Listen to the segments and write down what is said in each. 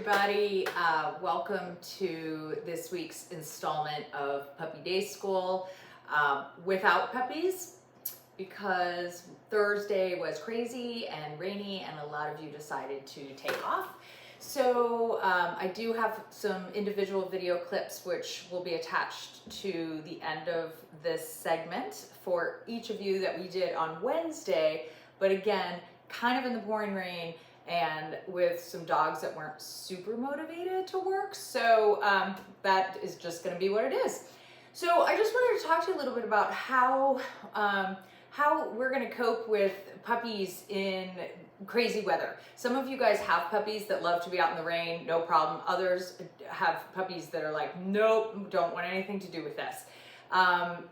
everybody. Welcome to this week's installment of Puppy Day School without puppies, because Thursday was crazy and rainy and a lot of you decided to take off. So I do have some individual video clips which will be attached to the end of this segment for each of you that we did on Wednesday, but again, kind of in the pouring rain and with some dogs that weren't super motivated to work. So that is just gonna be what it is. So I just wanted to talk to you a little bit about how we're gonna cope with puppies in crazy weather. Some of you guys have puppies that love to be out in the rain, no problem. Others have puppies that are like, nope, don't want anything to do with this.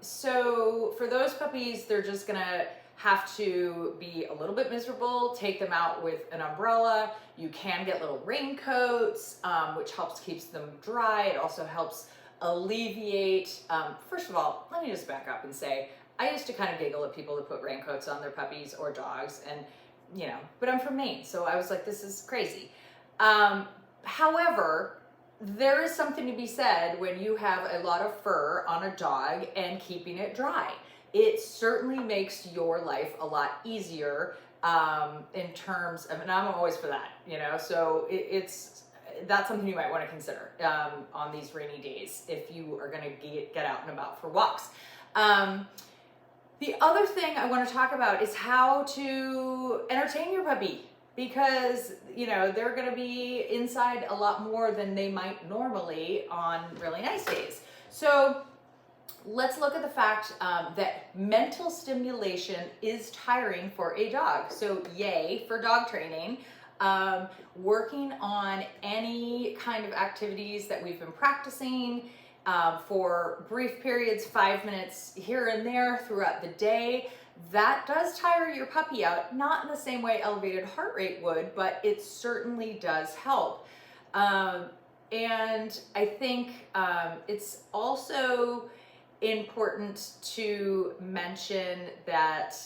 So for those puppies, they're just gonna have to be a little bit miserable, take them out with an umbrella. You can get little raincoats, which helps keeps them dry. It also helps alleviate, first of all, let me just back up and say, I used to kind of giggle at people that put raincoats on their puppies or dogs, and you know, but I'm from Maine, so I was like, this is crazy. However, there is something to be said when you have a lot of fur on a dog and keeping it dry. It certainly makes your life a lot easier in terms of, and I'm always for that, you know, so that's something you might want to consider on these rainy days if you are going to get out and about for walks. The other thing I want to talk about is how to entertain your puppy, because, you know, they're going to be inside a lot more than they might normally on really nice days. So let's look at the fact that mental stimulation is tiring for a dog. So yay for dog training. Working on any kind of activities that we've been practicing for brief periods, 5 minutes here and there throughout the day, that does tire your puppy out. Not in the same way elevated heart rate would, but it certainly does help. And I think it's also important to mention that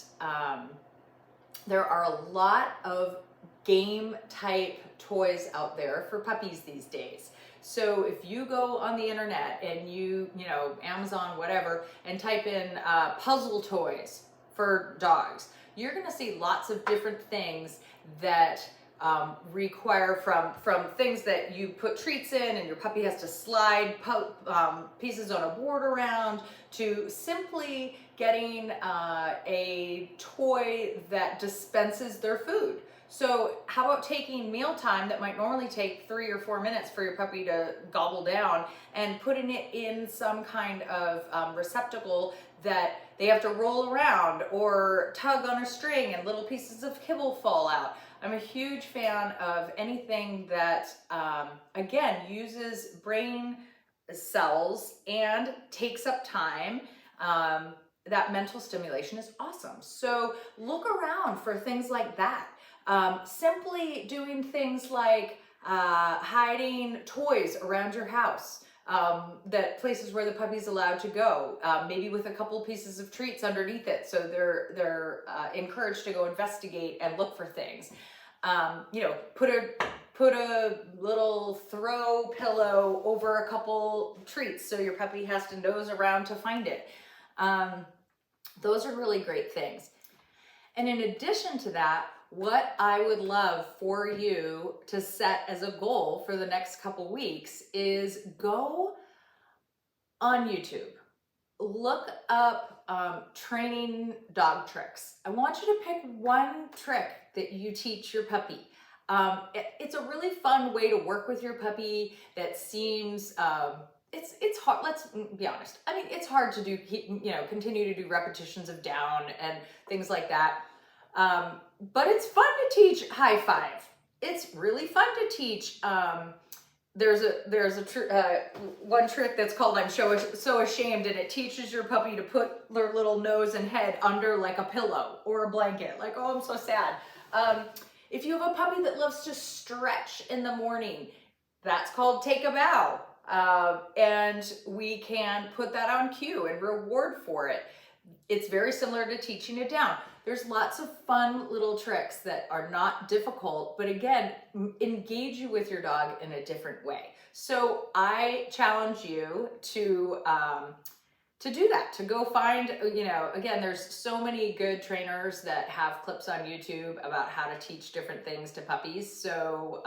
there are a lot of game type toys out there for puppies these days. So if you go on the internet and you know, Amazon, whatever, and type in puzzle toys for dogs, you're gonna see lots of different things that require from things that you put treats in and your puppy has to slide pieces on a board around, to simply getting a toy that dispenses their food. So how about taking mealtime that might normally take 3 or 4 minutes for your puppy to gobble down and putting it in some kind of receptacle that they have to roll around or tug on a string and little pieces of kibble fall out. I'm a huge fan of anything that, again, uses brain cells and takes up time. That mental stimulation is awesome. So look around for things like that. Simply doing things like hiding toys around your house, that places where the puppy's allowed to go, maybe with a couple pieces of treats underneath it, so they're encouraged to go investigate and look for things. You know, put a little throw pillow over a couple treats so your puppy has to nose around to find it. Those are really great things. And in addition to that, what I would love for you to set as a goal for the next couple weeks is go on YouTube. Look up training dog tricks. I want you to pick one trick that you teach your puppy. It's a really fun way to work with your puppy that seems, it's hard, let's be honest. I mean, it's hard to do, you know, continue to do repetitions of down and things like that. But it's fun to teach high five. It's really fun to teach. There's one trick that's called I'm So Ashamed, and it teaches your puppy to put their little nose and head under like a pillow or a blanket. Like, oh, I'm so sad. If you have a puppy that loves to stretch in the morning, that's called Take a Bow. And we can put that on cue and reward for it. It's very similar to teaching it down. There's lots of fun little tricks that are not difficult, but again, engage you with your dog in a different way. So I challenge you to do that, to go find, you know, again, there's so many good trainers that have clips on YouTube about how to teach different things to puppies. So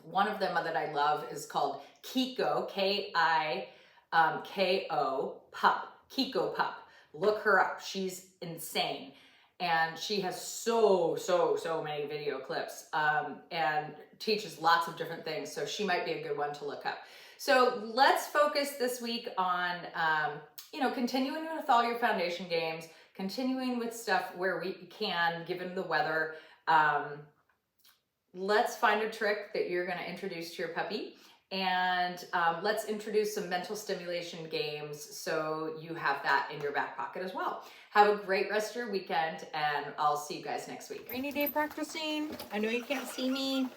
one of them that I love is called Kiko, K-I-K-O, Pup, Kiko Pup. Look her up, she's insane. And she has so many video clips and teaches lots of different things. So she might be a good one to look up. So let's focus this week on, you know, continuing with all your foundation games, continuing with stuff where we can, given the weather. Let's find a trick that you're going to introduce to your puppy, and let's introduce some mental stimulation games so you have that in your back pocket as well. Have a great rest of your weekend, and I'll see you guys next week. Rainy day practicing. I know you can't see me,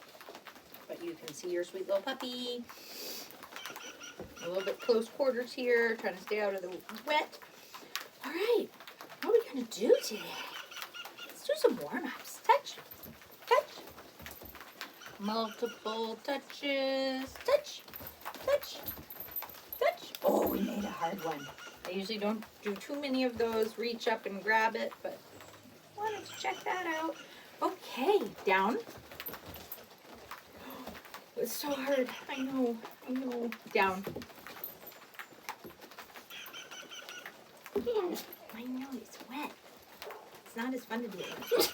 but you can see your sweet little puppy. A little bit close quarters here, trying to stay out of the wet. All right, what are we going to do today? Let's do some warm-ups. Touch, touch. Multiple touches. Touch, touch, touch. Oh, we made a hard one. I usually don't do too many of those. Reach up and grab it, but wanted to check that out. Okay, down. It's so hard. I know. Down. I know, it's wet. It's not as fun to do it.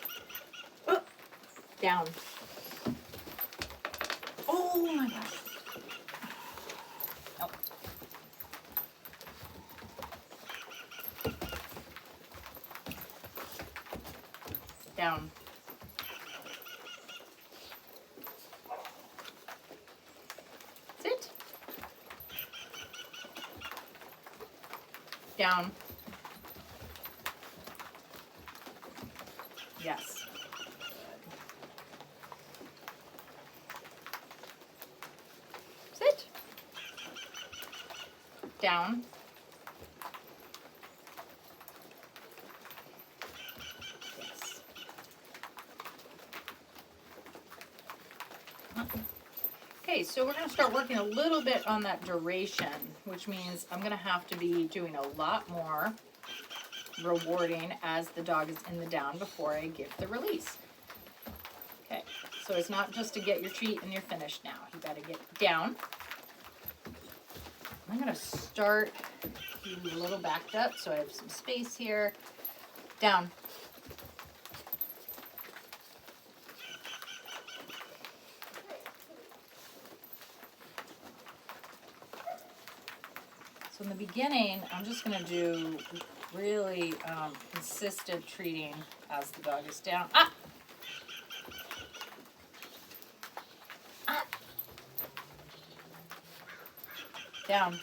Oh, down. Oh my gosh. Oh. Down. Sit. Down. Yes. Sit. Down. Yes. Okay, so we're going to start working a little bit on that duration, which means I'm going to have to be doing a lot more rewarding as the dog is in the down before I give the release. Okay, so it's not just to get your treat and you're finished now. You got to get down. I'm going to start a little backed up so I have some space here. Down. So in the beginning, I'm just going to do really consistent treating as the dog is down. Ah! Ah! Down.